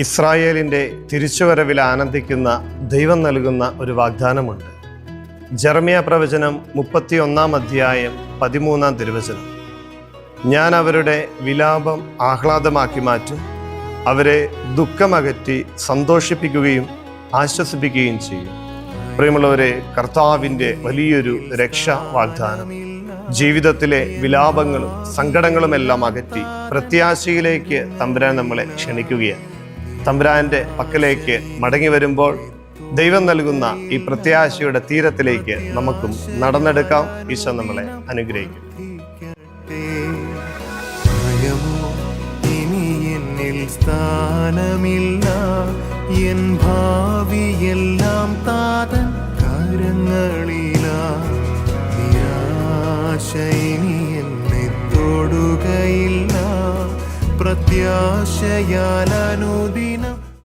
ഇസ്രായേലിൻ്റെ തിരിച്ചുവരവിൽ ആനന്ദിക്കുന്ന ദൈവം നൽകുന്ന ഒരു വാഗ്ദാനമുണ്ട്. ജെറമ്യ പ്രവചനം 31 അധ്യായം 13 തിരുവചനം. ഞാൻ അവരുടെ വിലാപം ആഹ്ലാദമാക്കി മാറ്റും, അവരെ ദുഃഖമകറ്റി സന്തോഷിപ്പിക്കുകയും ആശ്വസിപ്പിക്കുകയും ചെയ്യും. പ്രിയമുള്ളവരെ, കർത്താവിൻ്റെ വലിയൊരു രക്ഷാ വാഗ്ദാനം ജീവിതത്തിലെ വിലാപങ്ങളും സങ്കടങ്ങളുമെല്ലാം അകറ്റി പ്രത്യാശയിലേക്ക് തമ്പുരാൻ നമ്മളെ ക്ഷണിക്കുകയാണ്. തമ്പുരാൻ്റെ പക്കലേക്ക് മടങ്ങി വരുമ്പോൾ ദൈവം നൽകുന്ന ഈ പ്രത്യാശയുടെ തീരത്തിലേക്ക് നമുക്കും നടന്നെടുക്കാം. ഈശോ നമ്മളെ അനുഗ്രഹിക്കും. സ്ഥാനമില്ല എൻ ഭാവിയെല്ലാം താതൻ കരങ്ങളിലാ. നിരാശ ഇനി എന്നെ തൊടുകയില്ല, പ്രത്യാശയാൽ അനുദിനം